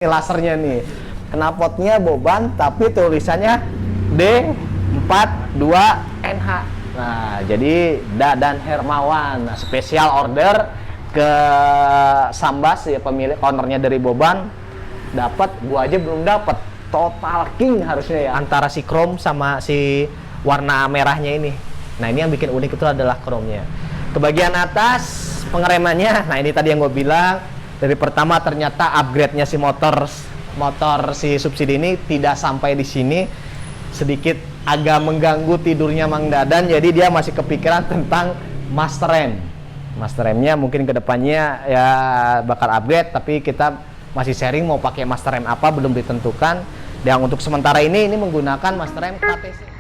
lasernya nih. Knalpotnya Boban tapi tulisannya D42NH. Nah, jadi Dadan Hermawan spesial order ke Sambas ya, pemilik ownernya dari Boban. Dapat, gua aja belum dapat. Total king harusnya ya, antara si chrome sama si warna merahnya ini. Nah, ini yang bikin unik itu adalah chrome-nya. Ke bagian atas pengeremannya, nah ini tadi yang gue bilang. Dari pertama ternyata upgrade-nya si motor si subsidi ini tidak sampai di sini, sedikit agak mengganggu tidurnya Mang Dadan, jadi dia masih kepikiran tentang master rem. Master remnya mungkin kedepannya ya bakal upgrade, tapi kita masih sharing mau pakai master rem apa belum ditentukan. Dan untuk sementara ini menggunakan master rem KTC.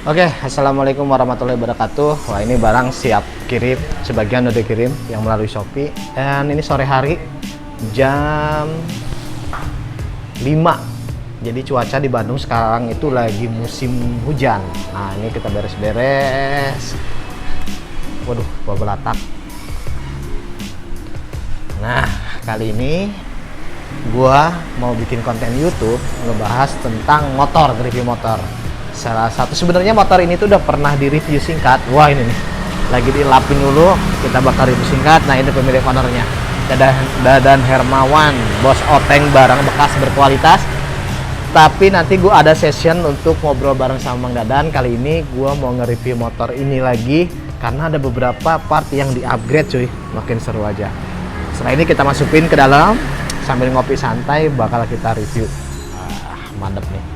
Oke, assalamualaikum warahmatullahi wabarakatuh. Wah, ini barang siap kirim, sebagian udah kirim yang melalui Shopee. Dan ini sore hari jam 5. Jadi cuaca di Bandung sekarang itu lagi musim hujan. Nah, ini kita beres-beres. Waduh, belatak. Nah, kali ini gua mau bikin konten YouTube ngebahas tentang motor, review motor. Salah satu sebenarnya motor ini tuh udah pernah di review singkat. Wah, ini nih lagi dilapin dulu, kita bakal review singkat. Nah, ini pemilik ownernya Dadan Hermawan, bos oteng barang bekas berkualitas. Tapi nanti gua ada session untuk ngobrol bareng sama Mang Dadan. Kali ini gua mau nge-review motor ini lagi karena ada beberapa part yang di-upgrade cuy. Makin seru aja. Setelah ini kita masukin ke dalam sambil ngopi santai, bakal kita review. Mantep nih.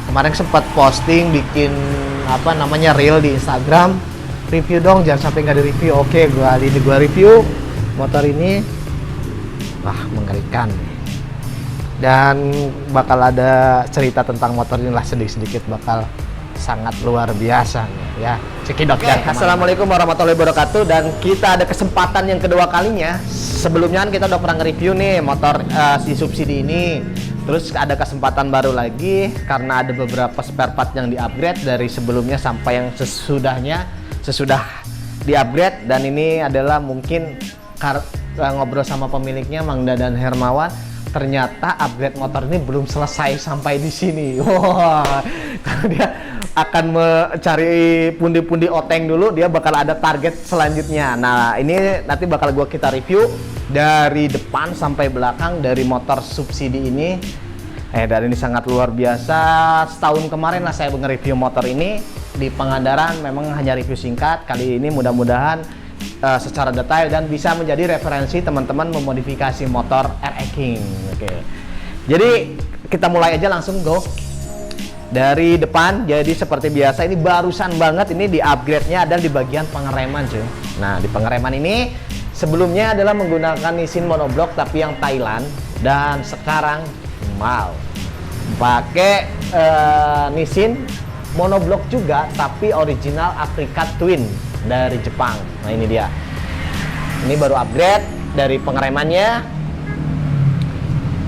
Kemarin sempat posting bikin reel di Instagram, review dong, jangan sampai nggak di review. Oke, kali ini gua review motor ini. Wah, mengerikan. Dan bakal ada cerita tentang motor inilah, sedikit bakal sangat luar biasa nih, ya. Cekidot. Assalamualaikum warahmatullahi wabarakatuh. Dan kita ada kesempatan yang kedua kalinya. Sebelumnya kan kita udah pernah nge-review nih motor si subsidi ini. Terus ada kesempatan baru lagi karena ada beberapa spare part yang di-upgrade dari sebelumnya sampai yang sesudah di-upgrade. Dan ini adalah mungkin ngobrol sama pemiliknya Mang Dadan Hermawan. Ternyata upgrade motor ini belum selesai sampai di sini. Wah, karena dia akan mencari pundi-pundi oteng dulu, dia bakal ada target selanjutnya. Nah, ini nanti bakal kita review dari depan sampai belakang dari motor subsidi ini. Dan ini sangat luar biasa. Setahun kemarin lah saya nge-review motor ini di Pangandaran, memang hanya review singkat. Kali ini mudah-mudahan secara detail dan bisa menjadi referensi teman-teman memodifikasi motor RX King. Oke. Jadi kita mulai aja, langsung go. Dari depan, jadi seperti biasa ini barusan banget ini di upgrade-nya ada di bagian pengereman cuy. Nah, di pengereman ini sebelumnya adalah menggunakan Nissin monoblok tapi yang Thailand, dan sekarang mau pakai Nissin monoblok juga tapi original Africa Twin dari Jepang. Nah, ini dia. Ini baru upgrade dari pengeremannya.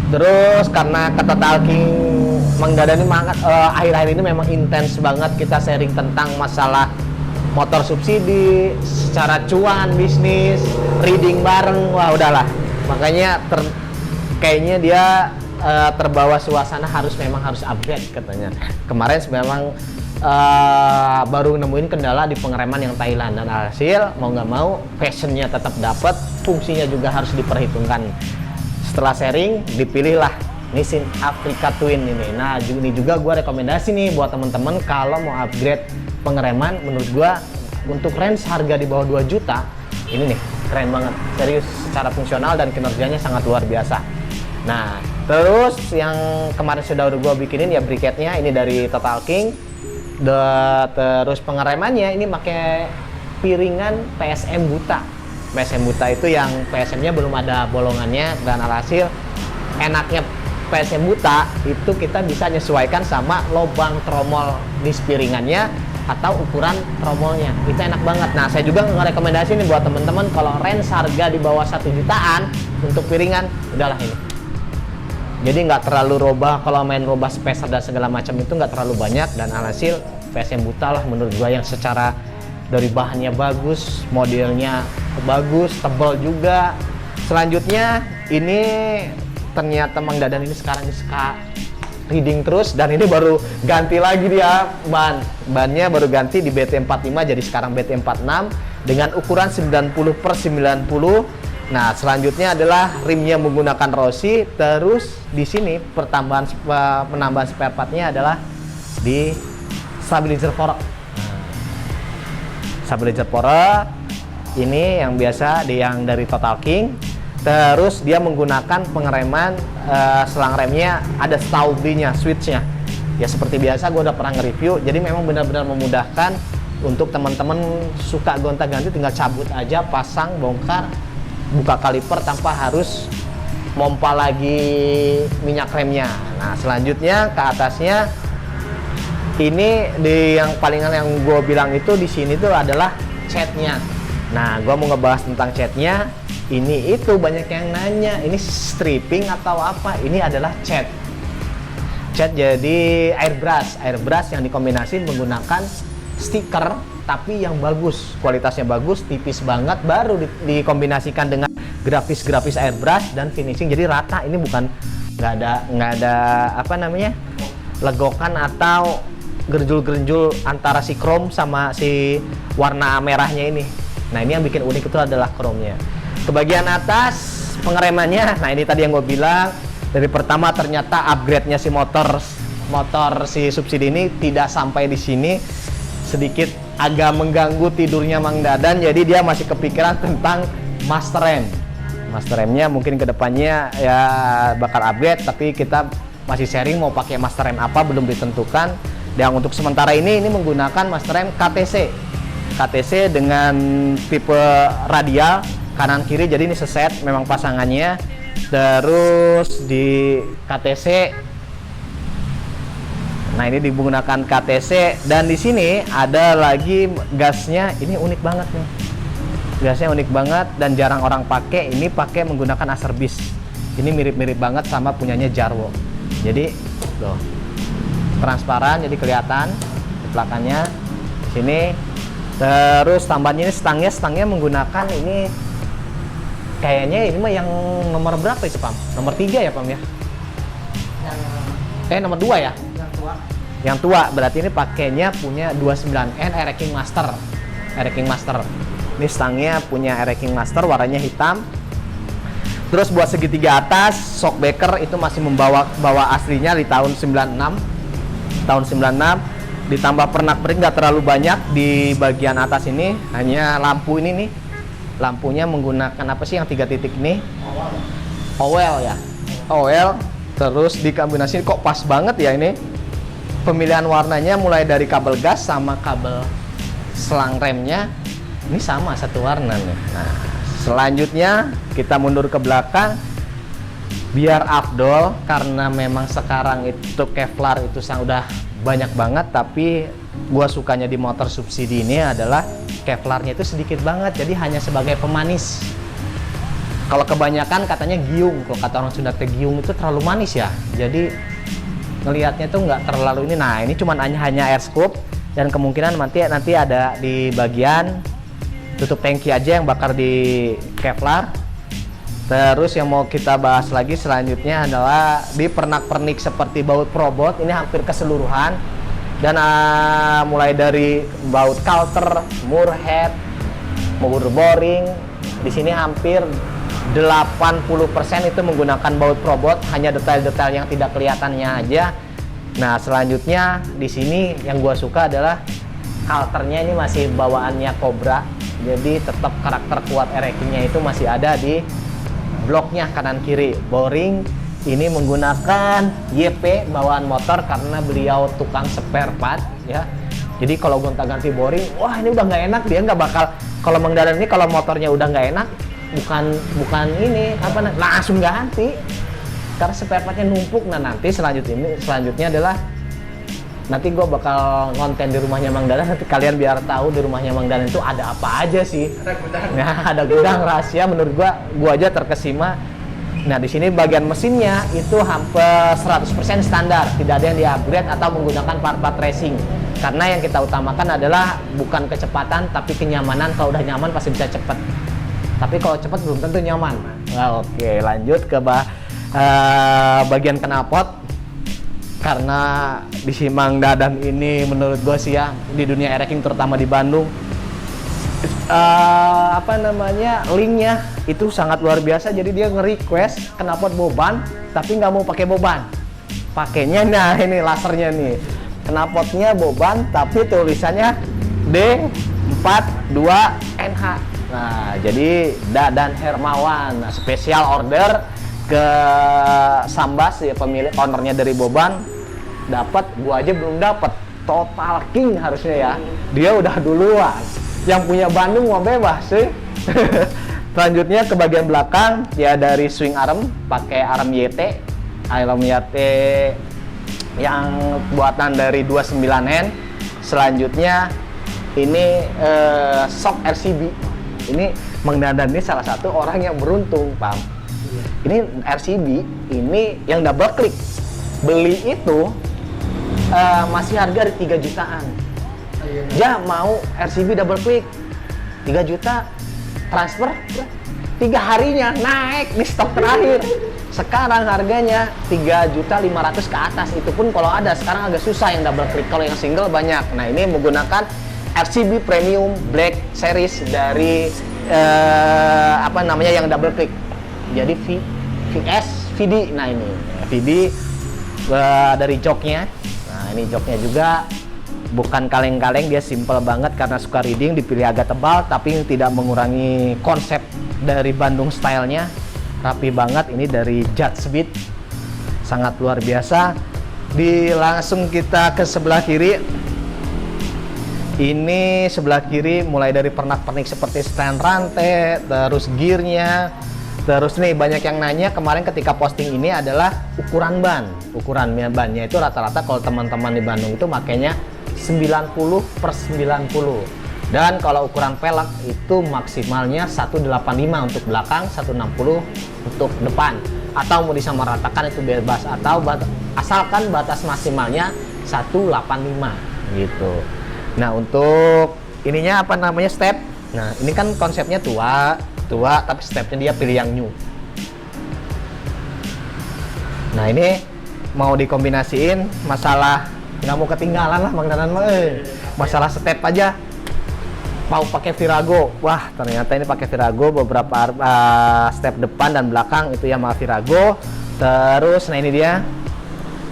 Terus karena kata talking Mang Dadan ini akhir-akhir ini memang intens banget kita sharing tentang masalah motor subsidi, secara cuan, bisnis, reading bareng. Wah, udahlah. Makanya kayaknya dia terbawa suasana memang harus upgrade katanya. Kemarin memang baru nemuin kendala di pengereman yang Thailand, dan hasil mau nggak mau fashionnya tetap dapat, fungsinya juga harus diperhitungkan. Setelah sharing dipilihlah Nissin Africa Twin ini. Nah, ini juga gue rekomendasi nih buat temen-temen kalau mau upgrade pengereman. Menurut gue untuk range harga di bawah 2 juta ini nih keren banget, serius, secara fungsional dan kinerjanya sangat luar biasa. Nah, terus yang kemarin sudah gue bikinin ya bracketnya ini dari Total King. Terus pengeremannya ini pakai piringan PSM Buta. PSM Buta itu yang PSM-nya belum ada bolongannya, dan alhasil enaknya PSM Buta itu kita bisa menyesuaikan sama lubang tromol di piringannya atau ukuran tromolnya. Itu enak banget. Nah, saya juga ngerekomendasi nih buat teman-teman kalau range harga di bawah 1 jutaan untuk piringan, udahlah ini. Jadi nggak terlalu robah, kalau main robah spacer dan segala macam itu nggak terlalu banyak, dan alhasil PSM Buta lah menurut gua yang secara dari bahannya bagus, modelnya bagus, tebal juga. Selanjutnya ini ternyata Mang Dadan ini sekarang suka reading terus, dan ini baru ganti lagi dia bannya baru ganti di BT45 jadi sekarang BT46 dengan ukuran 90/90. Nah, selanjutnya adalah rimnya menggunakan Rossi. Terus di sini penambahan spare partnya adalah di stabilizer fork. Stabilizer fork ini yang biasa yang dari Total King. Terus dia menggunakan pengereman selang remnya ada staubinya, switchnya. Ya seperti biasa gue udah pernah nge-review. Jadi memang benar-benar memudahkan untuk teman-teman suka gonta-ganti, tinggal cabut aja, pasang, bongkar, buka kaliper tanpa harus mompa lagi minyak remnya. Nah, selanjutnya ke atasnya ini yang palingan yang gue bilang itu di sini tuh adalah catnya. Nah, gue mau ngebahas tentang catnya. Ini itu banyak yang nanya, ini stripping atau apa? Ini adalah cat. Cat jadi airbrush yang dikombinasi menggunakan stiker, tapi yang bagus, kualitasnya bagus, tipis banget, baru dikombinasikan dengan grafis airbrush dan finishing. Jadi rata, ini bukan nggak ada apa namanya legokan atau gerjul antara si chrome sama si warna merahnya ini. Nah, ini yang bikin unik itu adalah chrome-nya. Ke bagian atas pengeremannya, nah ini tadi yang gue bilang, dari pertama ternyata upgrade-nya si motor si subsidi ini tidak sampai di sini, sedikit agak mengganggu tidurnya Mang Dadan, jadi dia masih kepikiran tentang master rem. Master remnya mungkin kedepannya ya bakal upgrade, tapi kita masih sharing mau pakai master rem apa belum ditentukan. Dan untuk sementara ini menggunakan master rem KTC dengan tipe radial kanan kiri, jadi ini seset memang pasangannya. Terus di KTC, nah ini digunakan KTC, dan di sini ada lagi gasnya. Ini unik banget nih, gasnya unik banget dan jarang orang pakai. Ini pakai menggunakan Acerbis. Ini mirip-mirip banget sama punyanya Jarwo. Jadi loh, transparan, jadi kelihatan di belakangnya di sini. Terus tambahannya ini stangnya menggunakan ini, kayaknya ini mah yang nomor berapa itu, Pam? Nomor 3 ya, Pam ya? Nomor 2 ya? Yang tua, berarti ini pakainya punya 29N Air King Master. Ini stangnya punya Air King Master, warnanya hitam. Terus buat segitiga atas, shockbreaker itu masih bawa aslinya di tahun 96. Ditambah pernak-pernik nggak terlalu banyak di bagian atas ini, hanya lampu ini nih. Lampunya menggunakan apa sih yang 3 titik ini? Owel ya. Owel. Terus dikombinasi kok pas banget ya ini. Pemilihan warnanya mulai dari kabel gas sama kabel selang remnya ini sama satu warna nih. Nah, selanjutnya kita mundur ke belakang biar afdol, karena memang sekarang itu Kevlar itu udah banyak banget, tapi gua sukanya di motor subsidi ini adalah Kevlarnya itu sedikit banget, jadi hanya sebagai pemanis. Kalau kebanyakan katanya giung, kalau kata orang Sunda giung itu terlalu manis ya, jadi ngelihatnya tuh nggak terlalu ini. Nah, ini cuman hanya air scoop, dan kemungkinan nanti ada di bagian tutup tangki aja yang bakar di Kevlar. Terus yang mau kita bahas lagi selanjutnya adalah di pernak-pernik seperti baut probot, ini hampir keseluruhan. Dan mulai dari baut coulter, moor head, moor boring, di sini hampir 80% itu menggunakan baut probot, hanya detail-detail yang tidak kelihatannya aja. Nah, selanjutnya di sini yang gua suka adalah halternya ini masih bawaannya Cobra, jadi tetap karakter kuat erekingnya itu masih ada di bloknya kanan kiri. Boring ini menggunakan YP bawaan motor karena beliau tukang spare part ya. Jadi kalau gonta-ganti boring, wah ini udah nggak enak, dia nggak bakal. Kalau Mang Dadan ini kalau motornya udah nggak enak, bukan ini apa, langsung ganti. Karena spare partnya numpuk. Nah nanti selanjutnya adalah nanti gue bakal ngonten di rumahnya Mang Dadan. Nanti kalian biar tahu di rumahnya Mang Dadan itu ada apa aja sih. Ada gudang. Nah ada gudang rahasia menurut gue aja terkesima. Nah di sini bagian mesinnya itu hampir 100% standar, tidak ada yang di-upgrade atau menggunakan part-part racing. Karena yang kita utamakan adalah bukan kecepatan tapi kenyamanan. Kalau udah nyaman pasti bisa cepet. Tapi kalau cepet belum tentu nyaman. Nah, oke, lanjut ke bagian knalpot. Karena di si Mang Dadan ini menurut gue sih ya, di dunia ereking terutama di Bandung, linknya itu sangat luar biasa. Jadi dia nge-request knalpot boban tapi nggak mau pakai boban, pakainya nah ini lasernya nih, knalpotnya boban tapi tulisannya D42NH. Nah jadi Dadan Hermawan, nah, spesial order ke Sambas ya, pemilik ownernya dari boban, dapat, gua aja belum dapat. Total king harusnya ya, dia udah duluan. Yang punya Bandung mau bebas sih. Selanjutnya ke bagian belakang ya, dari swing arm pakai arm YT yang buatan dari 29N. Selanjutnya ini shock RCB. Ini Mang Dadan ini salah satu orang yang beruntung, Pam. Ini RCB ini yang double click. Beli itu masih harga 3 jutaan. Ya mau RCB double click 3 juta, transfer 3 harinya naik di stok terakhir. Sekarang harganya 3.500.000 ke atas. Itu pun kalau ada, sekarang agak susah yang double click. Kalau yang single banyak. Nah ini menggunakan RCB Premium Black Series dari yang double click. Jadi VS VD. Nah ini VD dari joknya. Nah ini joknya juga bukan kaleng-kaleng, dia simple banget karena suka riding, dipilih agak tebal tapi tidak mengurangi konsep dari Bandung stylenya. Rapi banget, ini dari Judge Beat, sangat luar biasa. Langsung kita ke sebelah kiri. Ini sebelah kiri mulai dari pernak-pernik seperti stand rantai, terus gearnya. Terus nih banyak yang nanya kemarin ketika posting ini adalah ukuran ban. Ukuran bannya itu rata-rata kalau teman-teman di Bandung itu makanya 90/90. Dan kalau ukuran pelek itu maksimalnya 185 untuk belakang, 160 untuk depan. Atau mau disamaratakan itu bebas, atau asalkan batas maksimalnya 185 gitu. Nah untuk ininya step. Nah ini kan konsepnya tua tapi stepnya dia pilih yang new. Nah ini mau dikombinasiin, masalah nggak mau ketinggalan lah Mang Dadan masalah step aja mau pakai Virago. Wah ternyata ini pakai Virago, beberapa step depan dan belakang itu ya Virago. Terus nah ini dia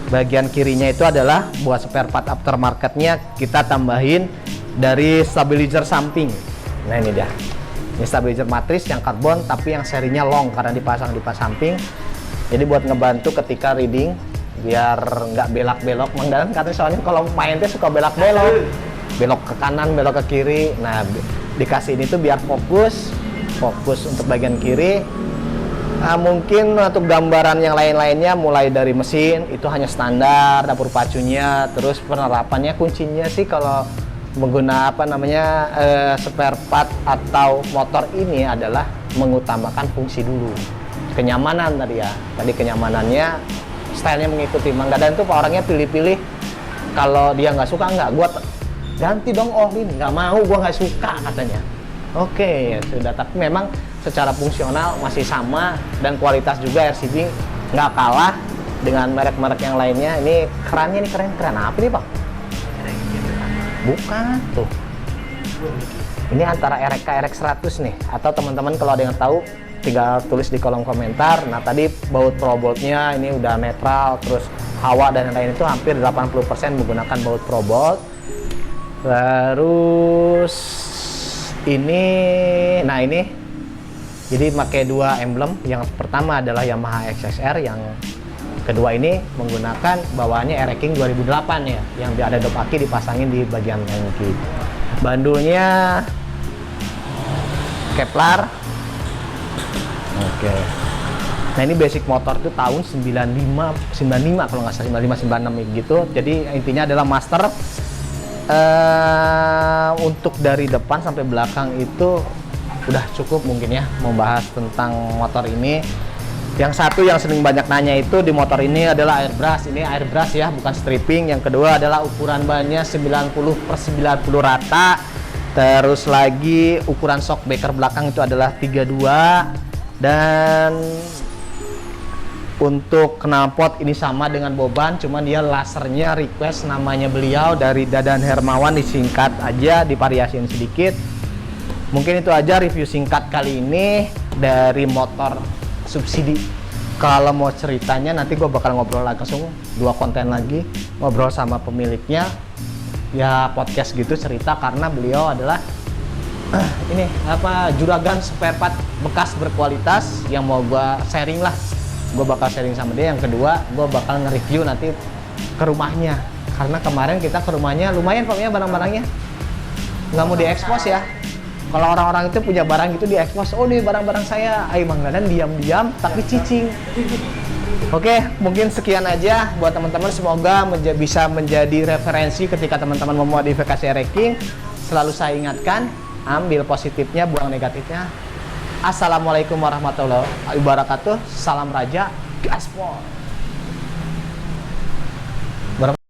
bagian kirinya itu adalah buat spare part aftermarketnya, kita tambahin dari stabilizer samping. Nah ini dia, ini stabilizer matris yang karbon tapi yang serinya long karena dipasang di pas samping. Jadi buat ngebantu ketika riding biar nggak belak-belok. Mang Dadan katanya soalnya kalau main tuh suka belak-belok, belok ke kanan, belok ke kiri. Nah dikasih ini tuh biar fokus untuk bagian kiri. Nah, mungkin untuk gambaran yang lain-lainnya mulai dari mesin itu hanya standar, dapur pacunya, terus penerapannya kuncinya sih kalau menggunakan spare part atau motor ini adalah mengutamakan fungsi dulu. Kenyamanan tadi ya, kenyamanannya stylenya mengikuti. Mang Dadan tuh orangnya pilih-pilih. Kalau dia nggak suka gua ganti dong Olin, nggak mau, gua nggak suka katanya. Oke, ya sudah, tapi memang secara fungsional masih sama dan kualitas juga RCB nggak kalah dengan merek-merek yang lainnya. Ini kerannya ini keren apa nih Pak? Bukan tuh. Ini antara RK RX100 nih, atau teman-teman kalau ada yang tahu tinggal tulis di kolom komentar. Nah tadi baut Probolt-nya ini udah netral, terus hawa dan lain-lain itu hampir 80% menggunakan baut Probolt. Terus ini, nah ini jadi pakai dua emblem. Yang pertama adalah Yamaha XSR yang Kedua ini menggunakan bawaannya Air-King 2008 ya, yang ada dop aki dipasangin di bagian tangki. Bandulnya Kevlar. Oke. Nah ini basic motor itu tahun 95 kalau nggak salah, 95 96 gitu. Jadi intinya adalah master untuk dari depan sampai belakang itu udah cukup mungkin ya membahas tentang motor ini. Yang satu yang sering banyak nanya itu di motor ini adalah airbrush. Ini airbrush ya, bukan stripping. Yang kedua adalah ukuran bannya 90/90 rata. Terus lagi ukuran shockbreaker belakang itu adalah 32. Dan untuk knalpot ini sama dengan Boban, cuman dia lasernya request namanya beliau dari Dadan Hermawan, disingkat aja, divariasiin sedikit. Mungkin itu aja review singkat kali ini dari motor subsidi. Kalau mau ceritanya nanti gue bakal ngobrol langsung 2 konten lagi, ngobrol sama pemiliknya ya, podcast gitu cerita, karena beliau adalah ini apa, juragan spare part bekas berkualitas yang mau gue sharing lah. Gue bakal sharing sama dia. Yang kedua, gue bakal nge-review nanti ke rumahnya, karena kemarin kita ke rumahnya lumayan pokoknya barang-barangnya nggak mau diekspos ya. Kalau orang-orang itu punya barang itu diekspos, oh nih barang-barang saya, ayo Mang Dadan diam-diam tapi cicing. Oke, mungkin sekian aja buat teman-teman, semoga bisa menjadi referensi ketika teman-teman memodifikasi Air-King. Selalu saya ingatkan, ambil positifnya, buang negatifnya. Assalamualaikum warahmatullahi wabarakatuh. Salam Raja, gaspol.